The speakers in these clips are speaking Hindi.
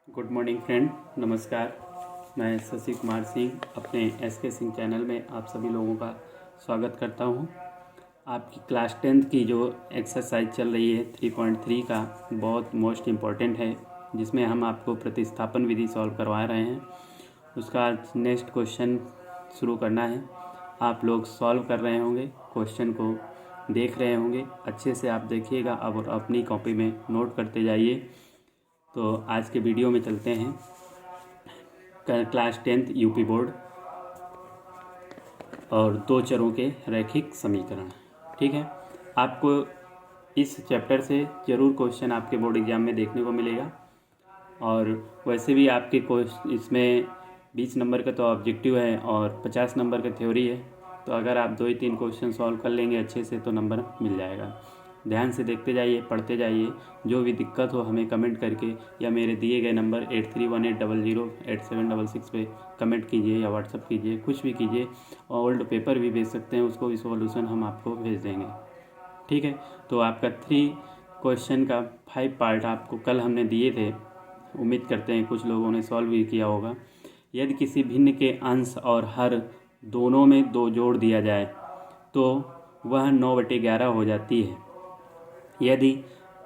गुड मॉर्निंग फ्रेंड, नमस्कार। मैं शशि कुमार सिंह अपने SK सिंह चैनल में आप सभी लोगों का स्वागत करता हूं। आपकी क्लास 10th की जो एक्सरसाइज चल रही है 3.3 का बहुत मोस्ट इम्पॉर्टेंट है, जिसमें हम आपको प्रतिस्थापन विधि सॉल्व करवा रहे हैं। उसका आज नेक्स्ट क्वेश्चन शुरू करना है। आप लोग सॉल्व कर रहे होंगे, क्वेश्चन को देख रहे होंगे, अच्छे से आप देखिएगा और अपनी कॉपी में नोट करते जाइए। तो आज के वीडियो में चलते हैं। क्लास 10th यूपी बोर्ड और दो चरों के रैखिक समीकरण। ठीक है, आपको इस चैप्टर से ज़रूर क्वेश्चन आपके बोर्ड एग्जाम में देखने को मिलेगा। और वैसे भी आपके इसमें 20 नंबर का तो ऑब्जेक्टिव है और 50 नंबर का थ्योरी है। तो अगर आप 2 ही 3 क्वेश्चन सॉल्व कर लेंगे अच्छे से तो नंबर मिल जाएगा। ध्यान से देखते जाइए, पढ़ते जाइए। जो भी दिक्कत हो हमें कमेंट करके या मेरे दिए गए नंबर 8318008766 पे कमेंट कीजिए या व्हाट्सअप कीजिए, कुछ भी कीजिए। ओल्ड पेपर भी भेज सकते हैं, उसको भी सॉल्यूशन हम आपको भेज देंगे। ठीक है, तो आपका 3 क्वेश्चन का 5 पार्ट आपको कल हमने दिए थे। उम्मीद करते हैं कुछ लोगों ने सॉल्व भी किया होगा। यदि किसी भिन्न के अंश और हर दोनों में 2 जोड़ दिया जाए तो वह 9/11 हो जाती है। यदि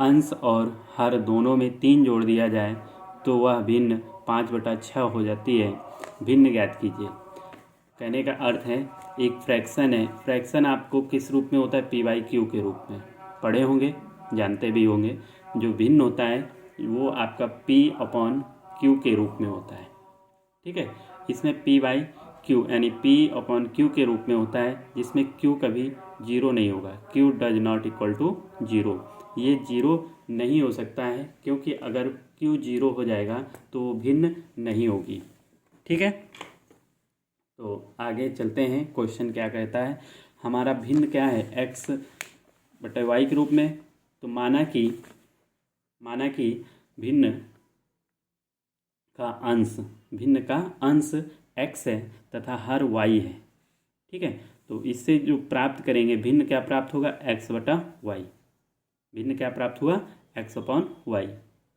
अंश और हर दोनों में 3 जोड़ दिया जाए तो वह भिन्न 5/6 हो जाती है। भिन्न ज्ञात कीजिए। कहने का अर्थ है, एक फ्रैक्शन है। फ्रैक्शन आपको किस रूप में होता है? P/Q के रूप में पढ़े होंगे, जानते भी होंगे। जो भिन्न होता है वो आपका P/Q के रूप में होता है। ठीक है, इसमें P/Q यानी P/Q के रूप में होता है, जिसमें Q कभी जीरो नहीं होगा। Q does not equal to zero. ये जीरो नहीं हो सकता है, क्योंकि अगर Q जीरो हो जाएगा तो वो भिन्न नहीं होगी। ठीक है, तो आगे चलते हैं। क्वेश्चन क्या कहता है? हमारा भिन्न क्या है? x/y के रूप में। तो माना कि भिन्न का अंश x है तथा हर y है। ठीक है, तो इससे जो प्राप्त करेंगे भिन्न क्या प्राप्त होगा? x/y। भिन्न क्या प्राप्त हुआ? x/y।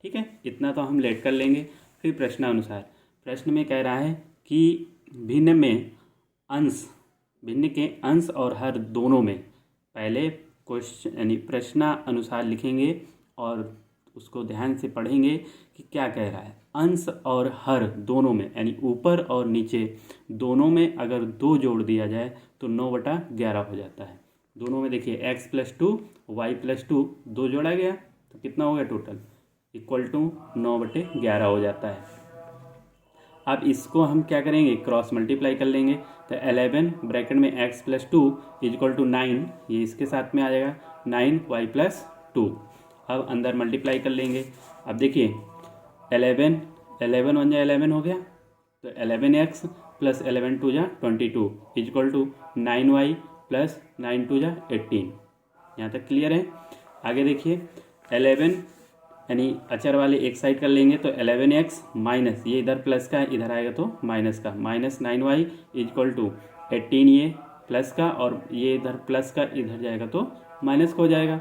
ठीक है, इतना तो हम लेट कर लेंगे। फिर प्रश्नानुसार, प्रश्न में कह रहा है कि भिन्न के अंश और हर दोनों में, पहले क्वेश्चन यानी प्रश्नानुसार लिखेंगे और उसको ध्यान से पढ़ेंगे कि क्या कह रहा है। अंश और हर दोनों में यानी ऊपर और नीचे दोनों में अगर 2 जोड़ दिया जाए तो 9/11 हो जाता है। दोनों में देखिए x+2 y+2 2 जोड़ा गया तो कितना हो गया टोटल? इक्वल टू 9/11 हो जाता है। अब इसको हम क्या करेंगे? क्रॉस मल्टीप्लाई कर लेंगे। तो 11 ब्रैकेट में x+2 इक्वल टू 9, ये इसके साथ में आ जाएगा 9y+2। अब अंदर मल्टीप्लाई कर लेंगे। अब देखिए 11 1 जा 11 हो गया, तो 11x प्लस 11 2 जा 22 इक्वल टू 9y प्लस 9 2 जा 18। यहाँ तक क्लियर है? आगे देखिए 11 यानी अचर वाले एक साइड कर लेंगे तो 11x माइनस, ये इधर प्लस का है, इधर आएगा तो माइनस का, माइनस 9y इक्वल टू 18, ये प्लस का और ये इधर प्लस का, इधर जाएगा तो माइनस का हो जाएगा।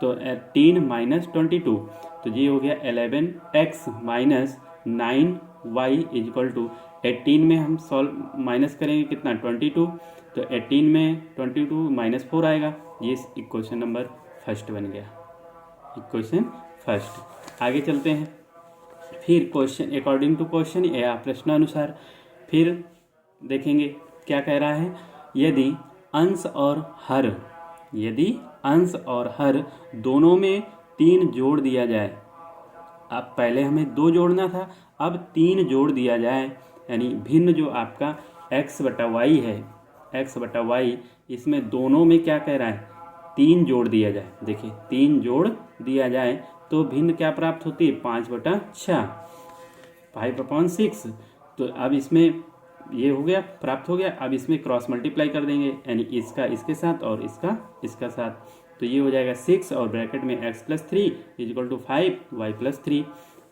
तो 18 माइनस 22, तो ये हो गया 11x minus 9y equal to 18 में हम सॉल्व माइनस करेंगे कितना? 22। तो 18 में 22 -4 आएगा। ये इक्वेशन नंबर फर्स्ट बन गया, इक्वेशन फर्स्ट। आगे चलते हैं। फिर क्वेश्चन अकॉर्डिंग टू क्वेश्चन या प्रश्नानुसार फिर देखेंगे क्या कह रहा है। यदि अंश और हर दोनों में 3 जोड़ दिया जाए, अब पहले हमें 2 जोड़ना था, अब 3 जोड़ दिया जाए, यानी भिन्न जो आपका x/y है, x/y, इसमें दोनों में क्या कह रहा है? 3 जोड़ दिया जाए। देखिए 3 जोड़ दिया जाए तो भिन्न क्या प्राप्त होती है? 5/6, 5/6। तो अब इसमें ये हो गया, प्राप्त हो गया। अब इसमें क्रॉस मल्टीप्लाई कर देंगे, यानी इसका इसके साथ और इसका इसका साथ। तो ये हो जाएगा 6 और ब्रैकेट में x+3 इक्वल टू 5y+3।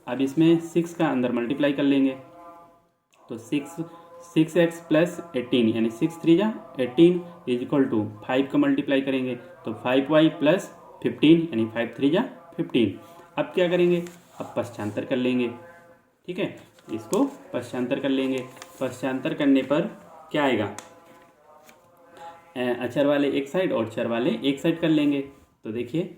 अब इसमें 6 का अंदर मल्टीप्लाई कर लेंगे तो 6x प्लस 18 यानी 6 3 जा 18 इक्वल टू 5 का मल्टीप्लाई करेंगे तो 5y प्लस 15 यानी 5 3 जा 15। अब क्या करेंगे? अब पश्चांतर कर लेंगे। ठीक है, इसको पश्चांतर कर लेंगे। पश्चांतर करने पर क्या आएगा, अचर वाले एक साइड और चर वाले एक साइड कर लेंगे। तो देखिए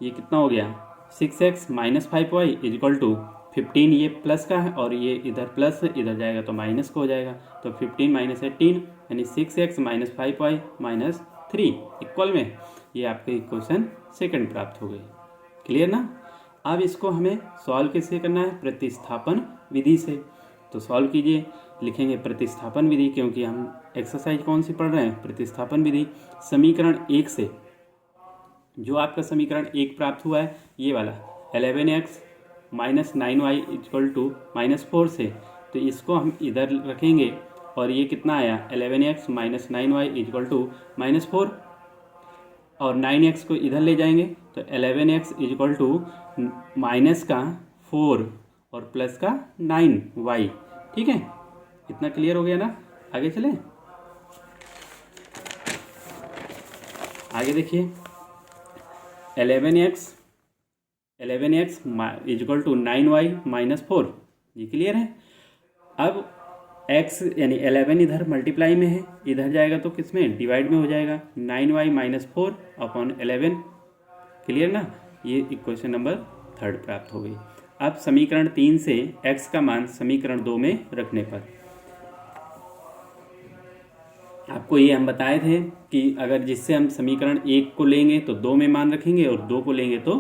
ये कितना हो गया, 6x minus 5y is equal to 15, ये प्लस का है और ये इधर प्लस इधर जाएगा तो माइनस का हो जाएगा। तो 15 माइनस 18 यानी 6x minus 5y minus 3 equal में ये आपके इक्वेशन सेकंड प्राप्त हो गई। क्लियर ना। अब इसको हमें सॉल्व कैसे करना है, प्रतिस्थापन विधि से। तो सॉल्व कीजिए, लिखेंगे प्रतिस्थापन विधि, क्योंकि हम एक्सरसाइज कौन सी पढ़ रहे हैं, प्रतिस्थापन विधि। समीकरण 1 से जो आपका समीकरण 1 प्राप्त हुआ है ये वाला 11x minus 9y equal to -4 से, तो इसको हम इधर रखेंगे और ये कितना आया 11x minus 9y equal to -4 और 9x को इधर ले जाएंगे तो 11x इक्वल टू माइनस का 4 और प्लस का 9y। ठीक है, इतना क्लियर हो गया ना। आगे चलें, आगे देखिए 11x equal to 9y minus 4, ये क्लियर है। अब x यानी 11 इधर मल्टीप्लाई में है, इधर जाएगा तो किस में, डिवाइड में हो जाएगा, 9y माइनस 4 अपॉन 11। क्लियर ना, ये इक्वेशन नंबर 3 प्राप्त हो गई। अब समीकरण 3 से x का मान समीकरण 2 में रखने पर आपको ये हम बताए थे कि अगर जिससे हम समीकरण 1 को लेंगे तो 2 में मान रखेंगे और 2 को लेंगे तो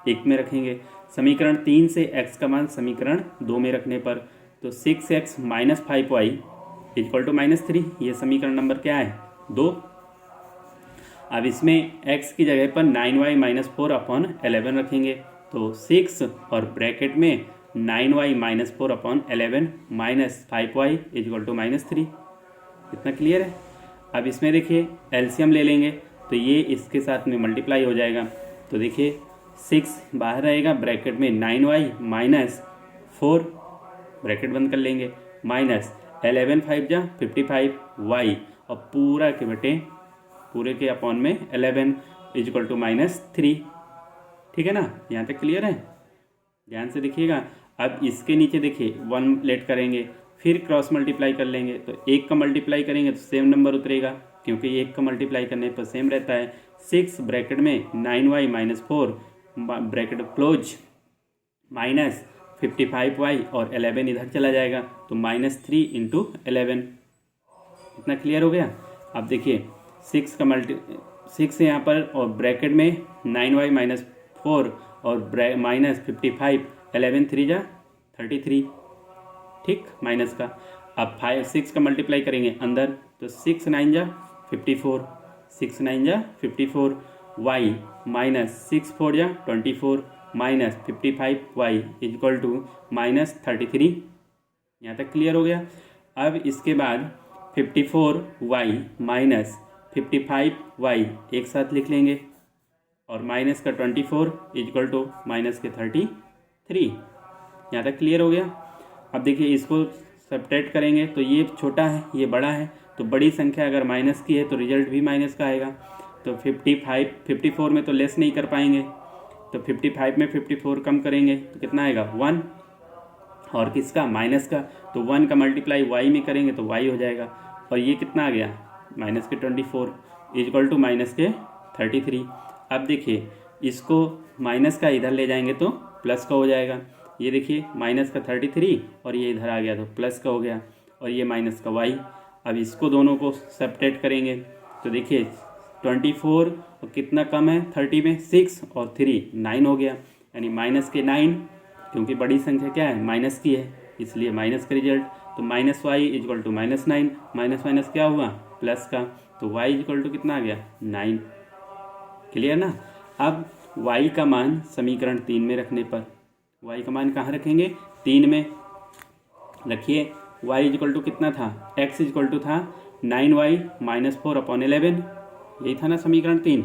1 में रखेंगे। समीकरण 3 से x का मान समीकरण 2 में रखने पर तो 6x minus 5y equal to -3, ये समीकरण नंबर क्या है 2। अब इसमें x की जगह पर 9y माइनस 4 अपॉन 11 रखेंगे तो 6 और ब्रैकेट में 9y minus 4 upon 11 minus 5y equal to -3। इतना क्लियर है। अब इसमें देखिए एलसीएम ले लेंगे तो ये इसके साथ में मल्टीप्लाई हो जाएगा। तो देखिए 6 बाहर रहेगा, ब्रैकेट में 9y माइनस 4 ब्रैकेट बंद कर लेंगे माइनस 11 5 जा 55y और पूरा के बटे पूरे के अपॉन में 11 इक्वल टू -3। ठीक है ना, यहाँ तक क्लियर है। ध्यान से देखिएगा। अब इसके नीचे देखिए 1 लेट करेंगे, फिर क्रॉस मल्टीप्लाई कर लेंगे तो 1 का मल्टीप्लाई करेंगे तो सेम नंबर उतरेगा, क्योंकि 1 का मल्टीप्लाई करने पर सेम रहता है। 6 ब्रैकेट में 9y minus 4 bracket close minus 55y और 11 इधर चला जाएगा तो -3 इंटू 11। इतना क्लियर हो गया। अब देखिए 6 यहाँ पर और ब्रैकेट में 9y माइनस 4 और माइनस 55, 11 3 जा 33, ठीक, माइनस का। अब 6 का मल्टीप्लाई करेंगे अंदर तो 6 9 जा 54, 6 9 जा 54 y माइनस 6 4 जा 24 माइनस 55y इक्वल टू -33। यहाँ तक क्लियर हो गया। अब इसके बाद 54y माइनस 55y एक साथ लिख लेंगे और माइनस का 24 इक्वल टू माइनस के 33। यहाँ तक क्लियर हो गया। अब देखिए इसको सब्ट्रैक्ट करेंगे तो ये छोटा है ये बड़ा है, तो बड़ी संख्या अगर माइनस की है तो रिजल्ट भी माइनस का आएगा। तो 54 में तो लेस नहीं कर पाएंगे, तो 55 में 54 कम करेंगे तो कितना आएगा 1, और किसका माइनस का, तो 1 का मल्टीप्लाई y में करेंगे तो y हो जाएगा। और ये कितना आ गया माइनस के 24 इक्वल टू माइनस के 33। अब देखिए इसको माइनस का इधर ले जाएंगे तो प्लस का हो जाएगा। ये देखिए माइनस का 33 और ये इधर आ गया तो प्लस का हो गया, और ये माइनस का y। अब इसको दोनों को सब्ट्रैक्ट करेंगे तो देखिए 24 और कितना कम है 30 में 6 और 3 9 हो गया, यानी माइनस के 9, क्योंकि बड़ी संख्या क्या है माइनस की है इसलिए माइनस का रिजल्ट। तो minus Y equal to -9, minus minus क्या हुआ प्लस का, तो y इक्वल टू कितना आ गया 9। क्लियर ना। अब y का मान समीकरण 3 में रखने पर y का मान कहाँ रखेंगे 3 में रखिए। y इक्वल टू कितना था, x इक्वल टू था 9y माइनस 4 अपॉन 11, यही था ना समीकरण 3,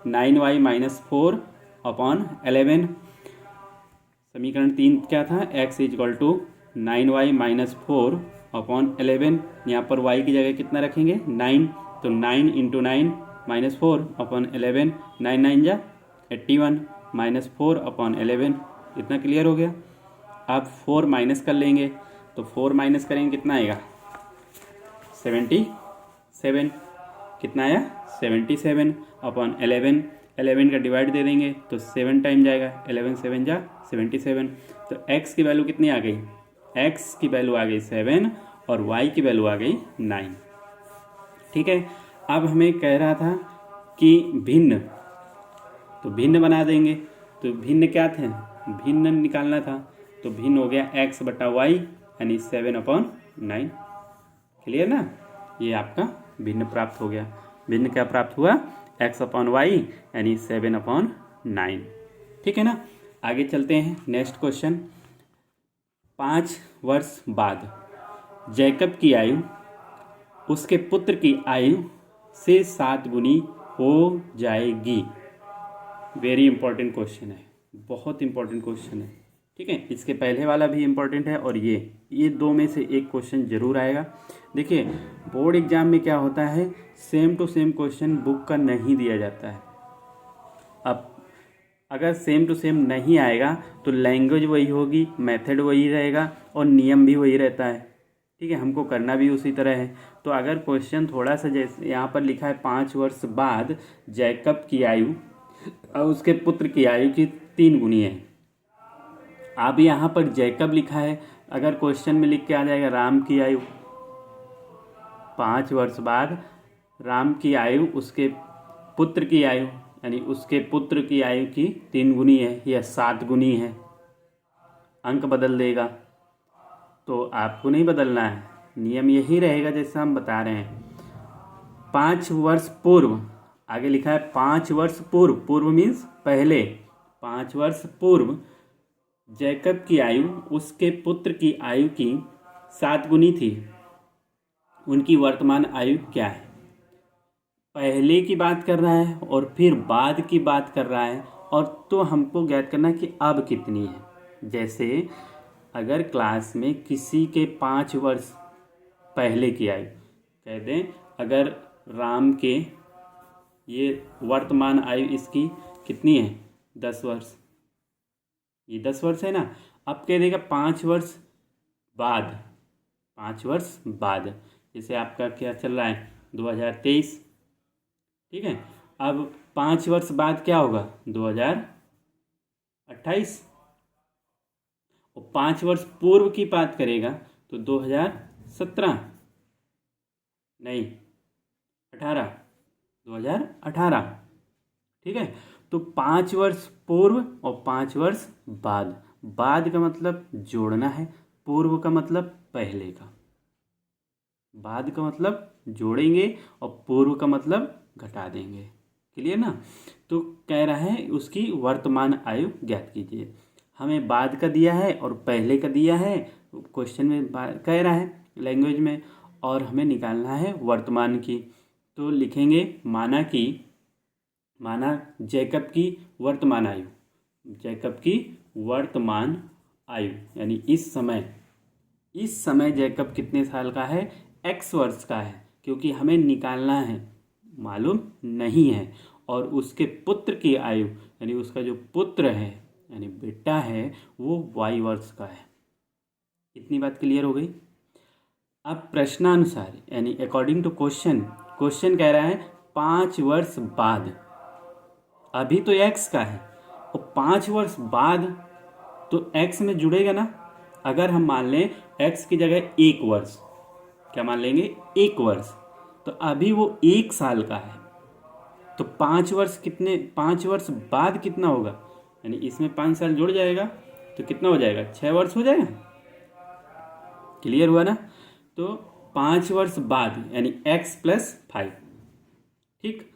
9y माइनस 4 अपॉन 11। समीकरण 3 क्या था, x equal to 9y minus 4 upon 11। यहाँ पर y की जगह कितना रखेंगे 9, तो 9 इंटू 9 माइनस 4 अपॉन 11, 9 9 जा 81 माइनस 4 अपॉन 11। इतना क्लियर हो गया। अब 4 माइनस कर लेंगे, तो 4 माइनस करेंगे कितना आएगा 77। कितना आया 77 अपॉन 11, 11 का डिवाइड दे देंगे तो 7 टाइम जाएगा, 11 7 जा 77। तो x की वैल्यू कितनी आ गई, x की वैल्यू आ गई 7 और y की वैल्यू आ गई 9। ठीक है, अब हमें कह रहा था कि भिन्न, तो भिन्न बना देंगे। तो भिन्न क्या थे, भिन्न निकालना था, तो भिन्न हो गया x बटा वाई यानी 7/9। क्लियर ना, ये आपका भिन्न प्राप्त हो गया। भिन्न क्या प्राप्त हुआ, x/y यानी 7/9। ठीक है ना, आगे चलते हैं नेक्स्ट क्वेश्चन। 5 वर्ष बाद जैकब की आयु उसके पुत्र की आयु से 7 गुनी हो जाएगी। वेरी इंपॉर्टेंट क्वेश्चन है, बहुत इंपॉर्टेंट क्वेश्चन है। ठीक है, इसके पहले वाला भी इंपॉर्टेंट है और ये दो में से एक क्वेश्चन जरूर आएगा। देखिए बोर्ड एग्जाम में क्या होता है, same to same question book का नहीं दिया जाता है। अब अगर सेम टू सेम नहीं आएगा तो लैंग्वेज वही होगी, मेथड वही रहेगा और नियम भी वही रहता है। ठीक है, हमको करना भी उसी तरह है। तो अगर क्वेश्चन थोड़ा सा, जैसे यहाँ पर लिखा है 5 वर्ष बाद जैकब की आयु और उसके पुत्र की आयु की 3 गुनी है। अब यहाँ पर जैकब लिखा है, अगर क्वेश्चन में लिख के आ जाएगा राम की आयु, 5 वर्ष बाद राम की आयु उसके पुत्र की आयु यानी उसके पुत्र की आयु की 3 गुनी है या 7 गुनी है, अंक बदल देगा। तो आपको नहीं बदलना है, नियम यही रहेगा जैसे हम बता रहे हैं। 5 वर्ष पूर्व, आगे लिखा है 5 वर्ष पूर्व, पूर्व मीन्स पहले, 5 वर्ष पूर्व जैकब की आयु उसके पुत्र की आयु की 7 गुनी थी। उनकी वर्तमान आयु क्या है, पहले की बात कर रहा है और फिर बाद की बात कर रहा है, और तो हमको ज्ञात करना है कि अब कितनी है। जैसे अगर क्लास में किसी के 5 वर्ष पहले की आयु कह दें, अगर राम के ये वर्तमान आयु इसकी कितनी है 10 वर्ष, ये 10 वर्ष है ना। अब कह देगा 5 वर्ष बाद, 5 वर्ष बाद, जैसे आपका क्या चल रहा है 2023। ठीक है, अब 5 वर्ष बाद क्या होगा 2028, और 5 वर्ष पूर्व की बात करेगा तो 2017 नहीं 2018। ठीक है, तो 5 वर्ष पूर्व और 5 वर्ष बाद, बाद का मतलब जोड़ना है, पूर्व का मतलब पहले का, बाद का मतलब जोड़ेंगे और पूर्व का मतलब घटा देंगे। क्लियर ना, तो कह रहा है उसकी वर्तमान आयु ज्ञात कीजिए। हमें बाद का दिया है और पहले का दिया है, क्वेश्चन में कह रहा है लैंग्वेज में, और हमें निकालना है वर्तमान की। तो लिखेंगे माना जैकब की वर्तमान आयु, जैकब की वर्तमान आयु यानी इस समय जैकब कितने साल का है, x वर्ष का है, क्योंकि हमें निकालना है, मालूम नहीं है। और उसके पुत्र की आयु यानी उसका जो पुत्र है यानी बेटा है वो y वर्ष का है। इतनी बात क्लियर हो गई। अब प्रश्नानुसार यानी अकॉर्डिंग टू क्वेश्चन कह रहा है 5 वर्ष बाद, अभी तो x का है और 5 वर्ष बाद तो x में जुड़ेगा ना। अगर हम मान लें x की जगह 1 वर्ष, क्या मान लेंगे 1 वर्ष, तो अभी वो 1 साल का है, तो 5 वर्ष कितने, 5 वर्ष बाद कितना होगा, यानी इसमें 5 साल जुड़ जाएगा तो कितना हो जाएगा 6 वर्ष हो जाएगा। क्लियर हुआ ना, तो 5 वर्ष बाद यानी x + 5। ठीक,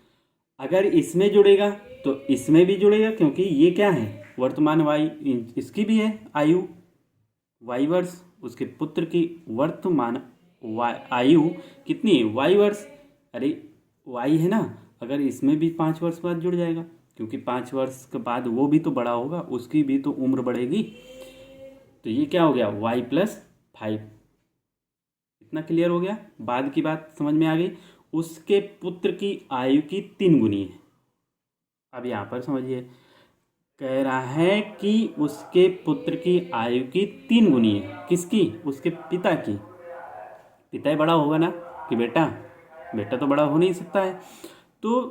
अगर इसमें जुड़ेगा तो इसमें भी जुड़ेगा, क्योंकि ये क्या है वर्तमान y, इसकी भी है आयु y वर्ष, उसके पुत्र की वर्तमान आयु कितनी है y वर्ष, अरे y है ना, अगर इसमें भी 5 वर्ष बाद जुड़ जाएगा, क्योंकि 5 वर्ष के बाद वो भी तो बड़ा होगा, उसकी भी तो उम्र बढ़ेगी। तो ये क्या हो गया y + 5। इतना क्लियर हो गया, बाद की बात समझ में आ गई। उसके पुत्र की आयु की 3 गुनी है। अब यहाँ पर समझिए कह रहा है कि उसके पुत्र की आयु की 3 गुनी है। किसकी? उसके पिता की। पिता ही बड़ा होगा ना कि बेटा? बेटा तो बड़ा हो नहीं सकता है। तो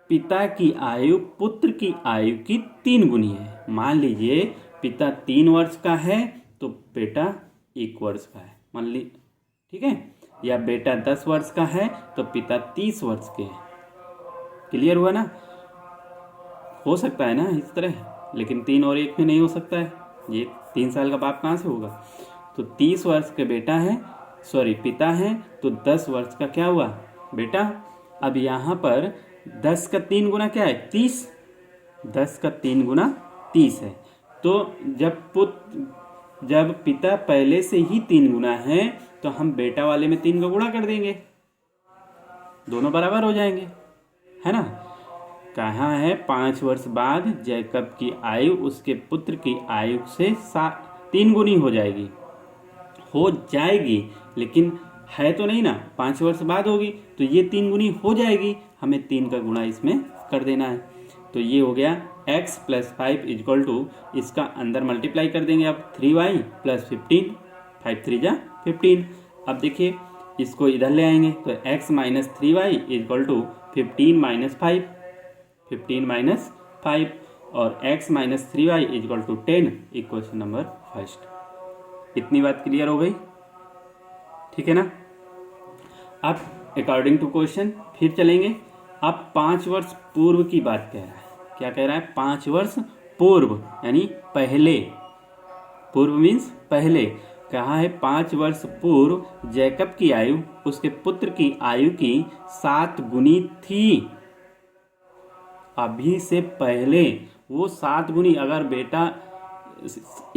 पिता की आयु पुत्र की आयु की 3 गुनी है। मान लीजिए पिता 3 वर्ष का है तो बेटा 1 वर्ष का है, मान ली, ठीक है। या बेटा 10 वर्ष का है तो पिता 30 वर्ष के हैं। क्लियर हुआ ना? हो सकता है ना इस तरह, लेकिन 3 और 1 में नहीं हो सकता है। ये 3 साल का बाप कहाँ से होगा? तो 30 वर्ष का बेटा है, सॉरी पिता है, तो 10 वर्ष का क्या हुआ? बेटा। अब यहाँ पर 10 का 3 गुना क्या है? 30। 10 का 3 गुना 30 है। तो जब पिता पहले से ही 3 गुना है तो हम बेटा वाले में 3 का गुणा कर देंगे, दोनों बराबर हो जाएंगे, है ना। कहा है 5 वर्ष बाद जैकब की आयु उसके पुत्र की आयु से 3 गुनी हो जाएगी। हो जाएगी लेकिन है तो नहीं ना, 5 वर्ष बाद होगी तो ये 3 गुनी हो जाएगी, हमें 3 का गुणा इसमें कर देना है। तो ये हो गया x + 5 = इसका अंदर मल्टीप्लाई कर देंगे अब 3y + 15, 5 3 जा 15। अब देखिए इसको इधर ले आएंगे तो x - 3y = 15 - 5, 15 - 5 और x - 3y = 10। Equation number first. इतनी बात क्लियर हो गई, ठीक है ना। अब अकॉर्डिंग टू क्वेश्चन फिर चलेंगे। अब 5 वर्ष पूर्व की बात कह रहा है। क्या कह रहा है? 5 वर्ष पूर्व यानी पहले। पूर्व मीन्स पहले। कहा है 5 वर्ष पूर्व जैकब की आयु उसके पुत्र की आयु की 7 गुनी थी। अभी से पहले वो 7 गुनी, अगर बेटा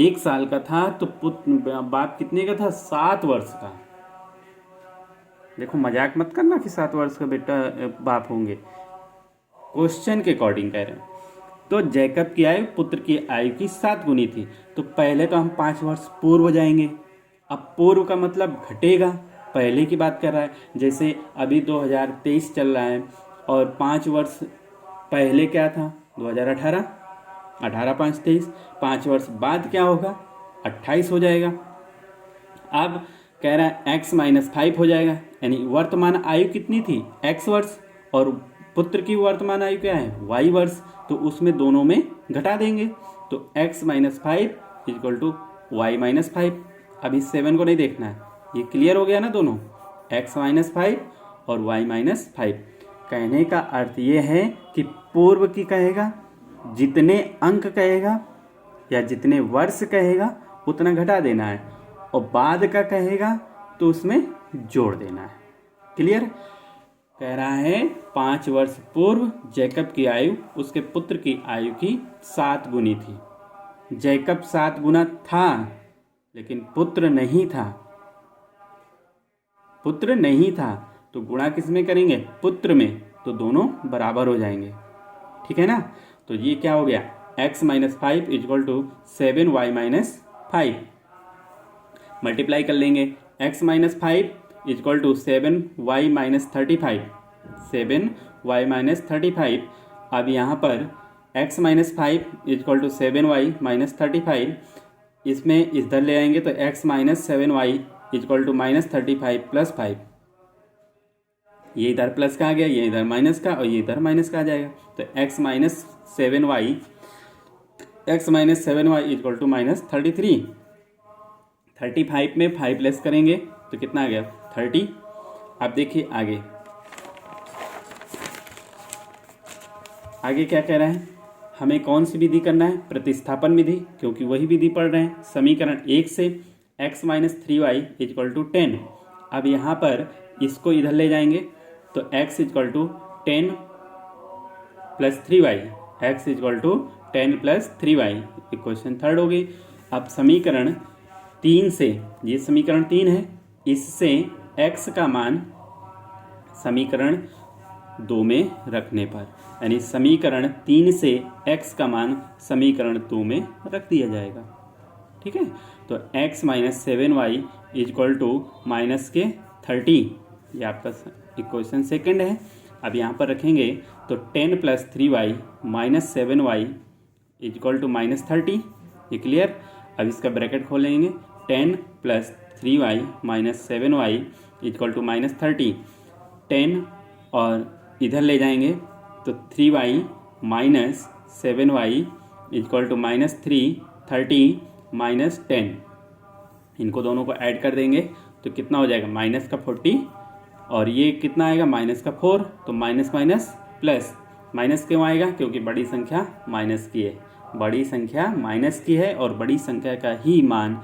1 साल का था तो बाप कितने का था? 7 वर्ष का। देखो मजाक मत करना कि 7 वर्ष का बेटा बाप होंगे, क्वेश्चन के अकॉर्डिंग कह रहे हैं। तो जैकब की आयु पुत्र की आयु की 7 गुनी थी। तो पहले तो हम 5 वर्ष पूर्व जाएंगे। अब पूर्व का मतलब घटेगा, पहले की बात कर रहा है। जैसे अभी 2023 चल रहा है और 5 वर्ष पहले क्या था? 2018, 18 5 23। 5 वर्ष बाद क्या होगा? 28 हो जाएगा। अब कह रहा है x - 5 हो जाएगा, यानी वर्तमान आयु कितनी थी? x वर्ष, और पुत्र की वर्तमान आयु क्या है? y वर्ष। तो उसमें दोनों में घटा देंगे तो x - 5 = y - 5। अब इस 7 को नहीं देखना है, ये क्लियर हो गया ना दोनों, x - 5 और y - 5। कहने का अर्थ ये है कि पूर्व की कहेगा, जितने अंक कहेगा या जितने वर्ष कहेगा उतना घटा देना है, और बाद का कहेगा तो उसमें जोड़ देना है। क्लियर? कह रहा है 5 वर्ष पूर्व जैकब की आयु उसके पुत्र की आयु की 7 गुनी थी। जैकब 7 गुना था लेकिन पुत्र नहीं था। पुत्र नहीं था तो गुणा किस में करेंगे? पुत्र में, तो दोनों बराबर हो जाएंगे, ठीक है ना। तो ये क्या हो गया? x - 5 = 7y - 5। मल्टीप्लाई कर लेंगे। x - 5 = 7y - 35, 7y - 35। अब यहाँ पर x - 5 = 7y - 35, इसमें इधर ले आएंगे तो x - 7y = -35 + 5। ये इधर प्लस का आ गया, ये इधर माइनस का, और ये इधर माइनस का आ जाएगा। तो x - 7y = -33। 35 में 5 लेस करेंगे तो कितना आ गया? 30। अब देखिए आगे क्या कह रहा है? हमें कौन सी विधि करना है? प्रतिस्थापन विधि, क्योंकि वही विधि पढ़ रहे हैं। समीकरण 1 से x - 3y = 10। अब यहाँ पर इसको इधर ले जाएंगे तो x = 10 + 3y, x = 10 + 3y। Equation third हो गई। अब समीकरण 3 से, ये समीकरण 3 है, इससे x का मान समीकरण 2 में रखने पर, यानी समीकरण 3 से x का मान समीकरण 2 में रख दिया जाएगा, ठीक है। तो x - 7y = -30, ये आपका इक्वेशन सेकंड है। अब यहाँ पर रखेंगे तो 10 + 3y - 7y इक्वल टू -30, ये क्लियर। अब इसका ब्रैकेट खोलेंगे, 10 + 3y - 7y इक्वल टू -30। 10 और इधर ले जाएंगे तो 3y - 7y इक्वल टू -3, 30 - 10। इनको दोनों को ऐड कर देंगे तो कितना हो जाएगा, -40, और ये कितना आएगा, -4, तो माइनस माइनस प्लस। माइनस क्यों आएगा, क्योंकि बड़ी संख्या माइनस की है, बड़ी संख्या माइनस की है, और बड़ी संख्या का ही मान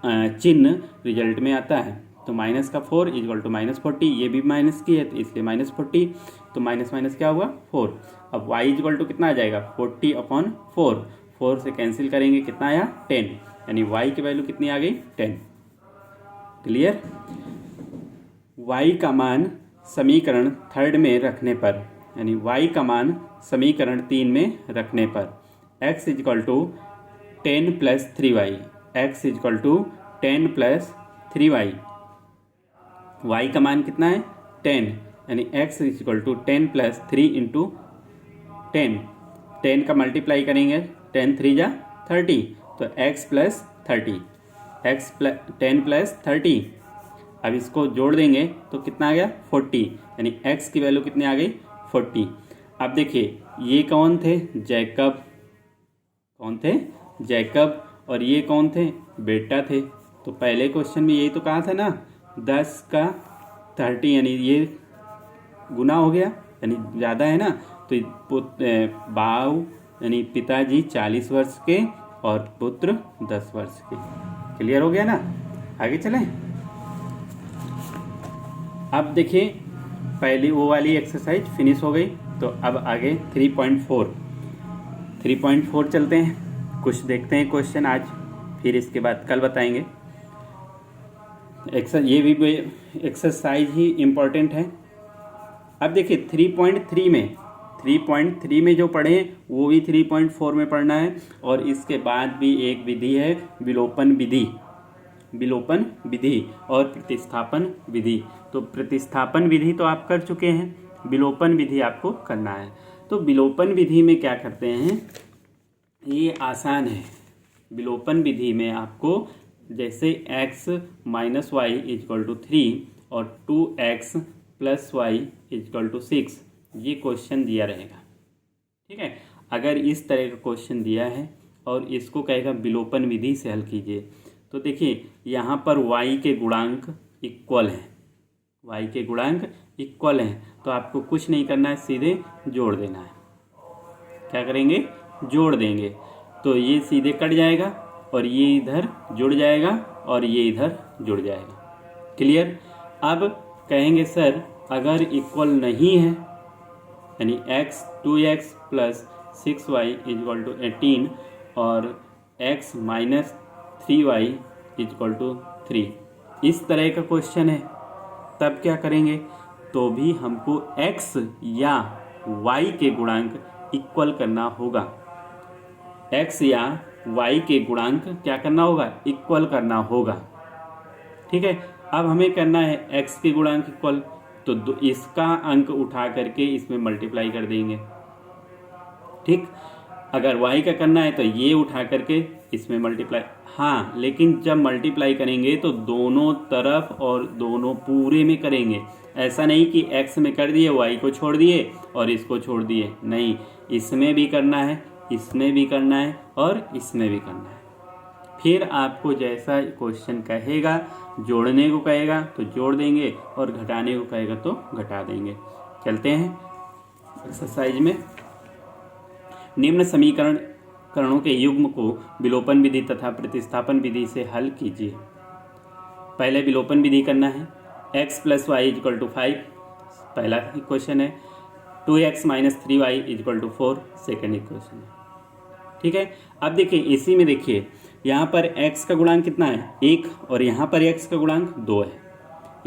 चिन्ह रिजल्ट में आता है। तो -4 इक्वल टू -40, ये भी माइनस की है तो इसलिए -40, तो माइनस माइनस क्या हुआ, 4। अब y इक्वल टू कितना आ जाएगा, 40/4, 4 से कैंसिल करेंगे, कितना आया, 10, यानी y की वैल्यू कितनी आ गई, 10। क्लियर। y का मान समीकरण 3 में रखने पर, यानी y का मान समीकरण 3 में रखने पर x equal to 10 + 3y, x equal to 10 + 3y, y का मान कितना है, 10, यानी x इक्वल टू 10 + 3 × 10, 10 का मल्टीप्लाई करेंगे, 10 3 जा 30, तो x + 30, x 10 + 30। अब इसको जोड़ देंगे तो कितना आ गया, 40, यानी x की वैल्यू कितनी आ गई, 40। अब देखिए ये कौन थे, जैकब, कौन थे, जैकब, और ये कौन थे, बेटा थे। तो पहले क्वेश्चन में यही तो कहा था ना, 10 का 30, यानी ये गुना हो गया, यानी ज़्यादा है ना, तो बाऊ यानी पिताजी 40 वर्ष के और पुत्र 10 वर्ष के। क्लियर हो गया ना, आगे चलें। अब देखिए पहली वो वाली एक्सरसाइज फिनिश हो गई, तो अब आगे 3.4 चलते हैं, कुछ देखते हैं क्वेश्चन आज, फिर इसके बाद कल बताएंगे। ये भी एक्सरसाइज ही इम्पोर्टेंट है। अब देखिए 3.3 में जो पढ़े वो भी 3.4 में पढ़ना है, और इसके बाद भी एक विधि है, विलोपन विधि और प्रतिस्थापन विधि। तो प्रतिस्थापन विधि तो आप कर चुके हैं, विलोपन विधि आपको करना है। तो विलोपन विधि में क्या करते हैं, ये आसान है। विलोपन विधि में आपको जैसे x - y = 3 और 2x + y = 6, ये क्वेश्चन दिया रहेगा, ठीक है। अगर इस तरह का क्वेश्चन दिया है और इसको कहेगा विलोपन विधि से हल कीजिए, तो देखिए यहाँ पर y के गुणांक इक्वल हैं, y के गुणांक इक्वल हैं, तो आपको कुछ नहीं करना है, सीधे जोड़ देना है। क्या करेंगे, जोड़ देंगे, तो ये सीधे कट जाएगा और ये इधर जुड़ जाएगा और ये इधर जुड़ जाएगा। क्लियर। अब कहेंगे सर अगर इक्वल नहीं है, यानी 2x + 6y = 18 और x - 3y = 3, इस तरह का क्वेश्चन है, तब क्या करेंगे, तो भी हमको x या y के गुणांक इक्वल करना होगा, x या y के गुणांक क्या करना होगा, इक्वल करना होगा, ठीक है। अब हमें करना है x के गुणांक इक्वल, तो इसका अंक उठा करके इसमें मल्टीप्लाई कर देंगे, ठीक। अगर y का करना है तो ये उठा करके इसमें मल्टीप्लाई, हाँ, लेकिन जब मल्टीप्लाई करेंगे तो दोनों तरफ और दोनों पूरे में करेंगे। ऐसा नहीं कि x में कर दिए, y को छोड़ दिए और इसको छोड़ दिए, नहीं, इसमें भी करना है, इसमें भी करना है और इसमें भी करना है। फिर आपको जैसा क्वेश्चन कहेगा, जोड़ने को कहेगा तो जोड़ देंगे और घटाने को कहेगा तो घटा देंगे। चलते हैं एक्सरसाइज में। निम्न समीकरणों के युग्म को विलोपन विधि तथा प्रतिस्थापन विधि से हल कीजिए। पहले विलोपन विधि करना है, x + y = 5 पहला इक्वेशन है, 2x - 3y = 4 सेकेंड इक्वेशन है, ठीक है। अब देखिए इसी में देखिए यहाँ पर x का गुणांक कितना है, 1, और यहाँ पर x का गुणांक 2 है।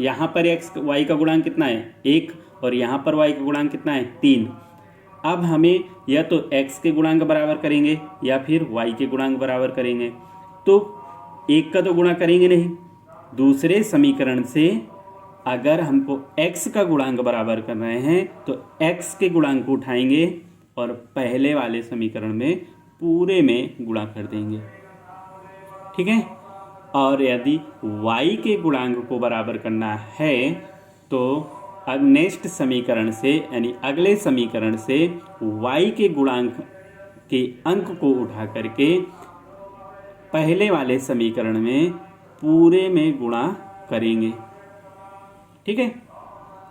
यहाँ पर y का गुणांक कितना है, 1, और यहाँ पर y का गुणांक कितना है, 3। अब हमें या तो x के गुणांक बराबर करेंगे या फिर y के गुणांक बराबर करेंगे, तो एक का तो गुणा करेंगे नहीं। दूसरे समीकरण से अगर हमको x का गुणांक बराबर कर रहे हैं तो x के गुणांक को उठाएंगे और पहले वाले समीकरण में पूरे में गुणा कर देंगे, ठीक है। और यदि y के गुणांक को बराबर करना है तो अब नेक्स्ट समीकरण से यानी अगले समीकरण से y के गुणांक के अंक को उठा करके पहले वाले समीकरण में पूरे में गुणा करेंगे, ठीक है।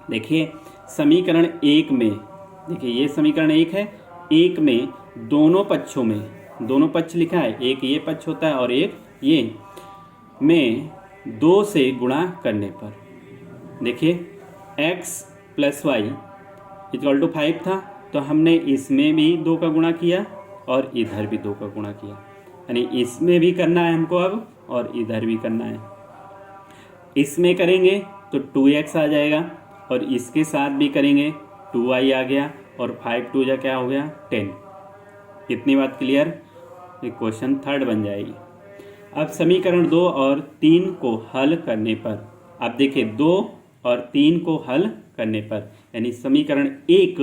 देखिए समीकरण एक में, देखिए ये समीकरण एक है, एक में दोनों पक्षों में, दोनों पक्ष लिखा है, एक ये पक्ष होता है और एक ये, में 2 से गुणा करने पर देखिए x plus Y equal to 5 था, तो हमने इसमें भी 2 का गुणा किया और इधर भी 2 का गुणा किया, यानी इसमें भी करना है हमको अब और इधर भी करना है। इसमें करेंगे तो 2x आ जाएगा और इसके साथ भी करेंगे 2y आ गया और 5 2 जा क्या हो गया 10। इतनी बात क्लियर। क्वेश्चन थर्ड बन जाएगी। अब समीकरण 2 और 3 को हल करने पर, आप देखिए 2 और 3 को हल करने पर यानी समीकरण 1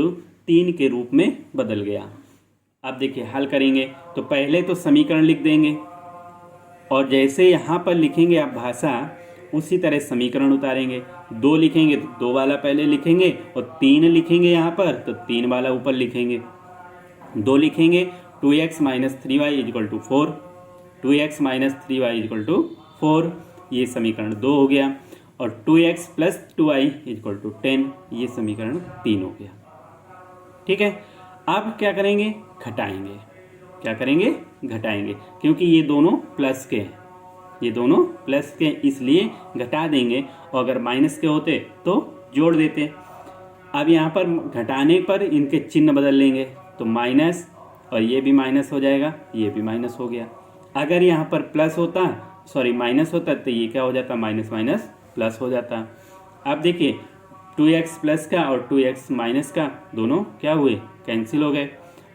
3 के रूप में बदल गया। अब देखिए हल करेंगे तो पहले तो समीकरण लिख देंगे और जैसे यहाँ पर लिखेंगे आप भाषा, उसी तरह समीकरण उतारेंगे। 2 लिखेंगे तो 2 वाला पहले लिखेंगे और 3 लिखेंगे यहाँ पर तो 3 वाला ऊपर लिखेंगे। 2 लिखेंगे 2x minus 3y equal to 4, 2x minus 3y equal to 4, ये समीकरण 2 हो गया। और 2x plus 2y equal to 10, ये समीकरण 3 हो गया, ठीक है। अब क्या करेंगे, घटाएंगे। क्या करेंगे, घटाएंगे, क्योंकि ये दोनों प्लस के हैं, ये दोनों प्लस के इसलिए घटा देंगे, और अगर माइनस के होते तो जोड़ देते। अब यहाँ पर घटाने पर इनके चिन्ह बदल लेंगे तो माइनस, और ये भी माइनस हो जाएगा, ये भी माइनस हो गया। अगर यहाँ पर प्लस होता, सॉरी माइनस होता, तो ये क्या हो जाता, माइनस माइनस प्लस हो जाता। अब देखिए 2x प्लस का और 2x माइनस का दोनों क्या हुए, कैंसिल हो गए,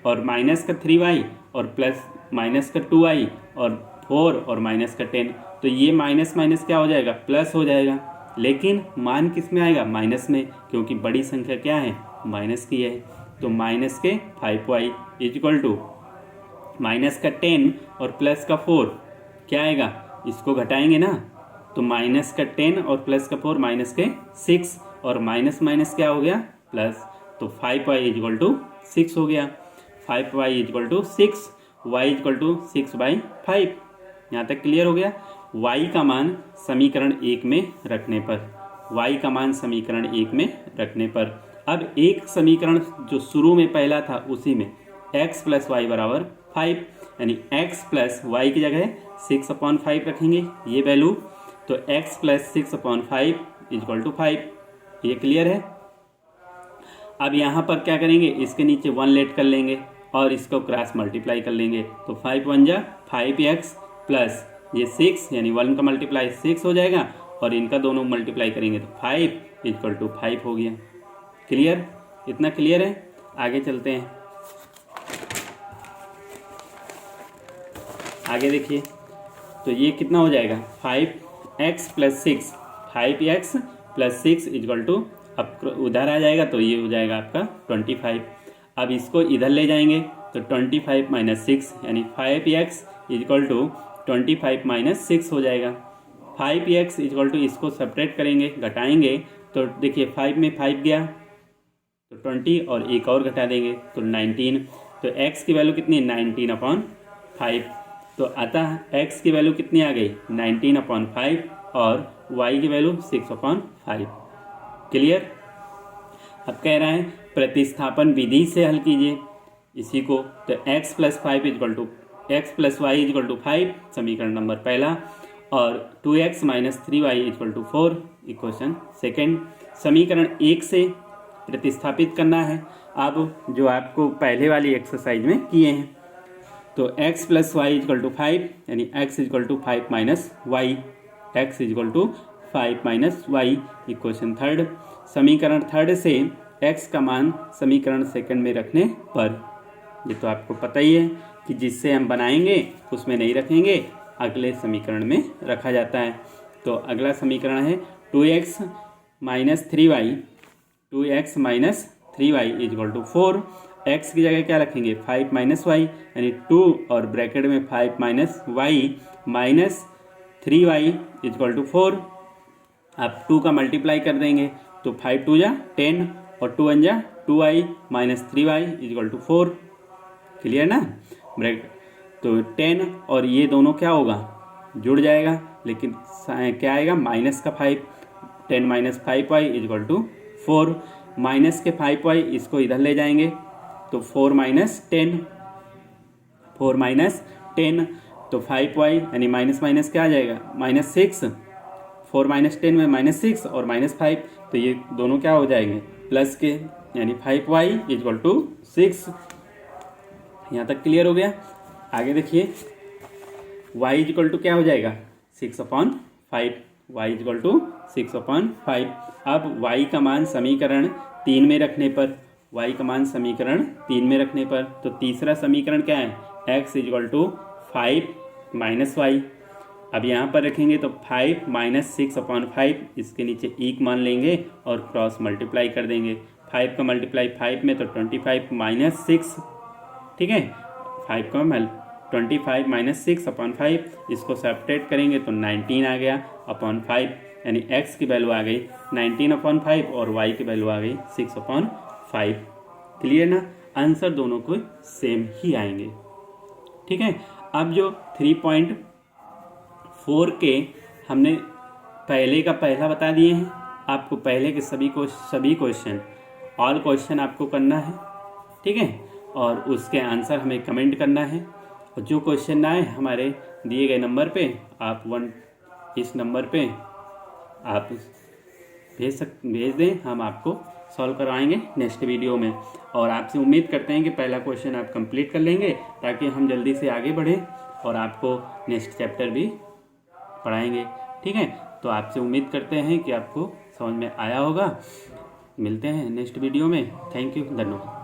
और माइनस का 3y और प्लस माइनस का 2y और 4 और माइनस का 10, तो ये माइनस माइनस क्या हो जाएगा, प्लस हो जाएगा। लेकिन मान किस में आएगा, माइनस में, क्योंकि बड़ी संख्या क्या है, माइनस की है। तो माइनस के 5y इक्वल टू माइनस का 10 और प्लस का 4 क्या आएगा, इसको घटाएंगे ना, तो माइनस का 10 और प्लस का 4 माइनस के 6, और माइनस माइनस क्या हो गया, प्लस, तो 5y इक्वल टू 6 हो गया। 5y equal to 6, y equal to 6/5। यहाँ तक क्लियर हो गया। y का मान समीकरण 1 में रखने पर, y का मान समीकरण 1 में रखने पर, अब एक समीकरण जो शुरू में पहला था उसी में x प्लस वाई बराबर 5, यानी x प्लस वाई की जगह 6/5 रखेंगे ये वैल्यू, तो x प्लस 6/5 इक्वल टू 5। ये क्लियर है। अब यहाँ पर क्या करेंगे, इसके नीचे 1 लेट कर लेंगे और इसको क्रॉस मल्टीप्लाई कर लेंगे, तो 5 1 जा 5x प्लस ये 6 यानी 1 का मल्टीप्लाई 6 हो जाएगा, और इनका दोनों मल्टीप्लाई करेंगे तो 5 इक्वल टू 5 हो गया। क्लियर, इतना क्लियर है। आगे चलते हैं। आगे देखिए, तो ये कितना हो जाएगा, 5x plus 6, 5x plus 6 equal to, अब उधर आ जाएगा तो ये हो जाएगा आपका 25। अब इसको इधर ले जाएंगे तो 25 माइनस 6 यानी 5x इक्वल टू 25 माइनस 6 हो जाएगा। 5x इक्वल टू, इसको सेपरेट करेंगे, घटाएंगे, तो देखिए 5 में 5 गया तो 20 और एक और घटा देंगे तो 19, तो x की वैल्यू कितनी है, 19/5। तो अतः x की वैल्यू कितनी आ गई, 19/5, और y की वैल्यू 6/5। क्लियर। अब कह रहा है प्रतिस्थापन विधि से हल कीजिए इसी को, तो x plus 5 equal to x plus Y equal to 5 समीकरण नंबर पहला, और 2x minus 3y equal to 4 equation second. समीकरण 1 से प्रतिस्थापित करना है, अब जो आपको पहले वाली एक्सरसाइज में किए हैं, तो x plus Y equal to 5 यानी x equal to 5 minus Y, x equal to 5 minus Y equation third. समीकरण थर्ड से x का मान समीकरण सेकंड में रखने पर, ये तो आपको पता ही है कि जिससे हम बनाएंगे उसमें नहीं रखेंगे, अगले समीकरण में रखा जाता है। तो अगला समीकरण है 2x minus 3y equal to 4। X की जगह क्या रखेंगे 5 माइनस वाई यानी 2 और ब्रैकेट में 5 minus Y minus 3y equal to 4। आप 2 का मल्टीप्लाई कर देंगे तो 5 2 जा 10 और 2 1 जा 2y minus 3y equal to 4। Clear ना। ब्रैकेट तो 10 और ये दोनों क्या होगा जुड़ जाएगा, लेकिन क्या आएगा माइनस का 5, 10 minus 5y equal to 4। Minus के 5y इसको इधर ले जाएंगे तो 4 माइनस 10, 4 माइनस 10 तो 5y यानी माइनस माइनस क्या आ जाएगा माइनस 6, 4 माइनस 10 में माइनस 6 और माइनस 5 तो ये दोनों क्या हो जाएंगे प्लस के, यानी 5y इजक्वल टू 6। यहाँ तक क्लियर हो गया। आगे देखिए y इजक्वल टू क्या हो जाएगा 6/5, y इजक्वल टू 6/5। अब y का मान समीकरण 3 में रखने पर, y का मान समीकरण 3 में रखने पर तो तीसरा समीकरण क्या है x equal to 5 minus Y. अब यहाँ पर रखेंगे तो 5 माइनस 6/5 इसके नीचे एक मान लेंगे और क्रॉस मल्टीप्लाई कर देंगे। 5 का मल्टीप्लाई 5 में तो 25 माइनस 6, ठीक है 5 का 25 माइनस 6/5 इसको सेपरेट करेंगे तो 19 आ गया अपॉन 5, यानी x की वैल्यू आ गई 19/5 और y की वैल्यू आ गई 6/5। क्लियर ना। आंसर दोनों को सेम ही आएंगे। ठीक है। अब जो 3.4 के हमने पहले का पहला बता दिए हैं, आपको पहले के सभी क्वेश्चन ऑल क्वेश्चन आपको करना है, ठीक है, और उसके आंसर हमें कमेंट करना है। और जो क्वेश्चन ना आए हमारे दिए गए नंबर पे आप इस नंबर पे आप भेज दें, हम आपको सॉल्व करवाएंगे नेक्स्ट वीडियो में। और आपसे उम्मीद करते हैं कि पहला क्वेश्चन आप कंप्लीट कर लेंगे ताकि हम जल्दी से आगे बढ़ें और आपको नेक्स्ट चैप्टर भी पढ़ाएंगे। ठीक है, तो आपसे उम्मीद करते हैं कि आपको समझ में आया होगा। मिलते हैं नेक्स्ट वीडियो में। थैंक यू, धन्यवाद।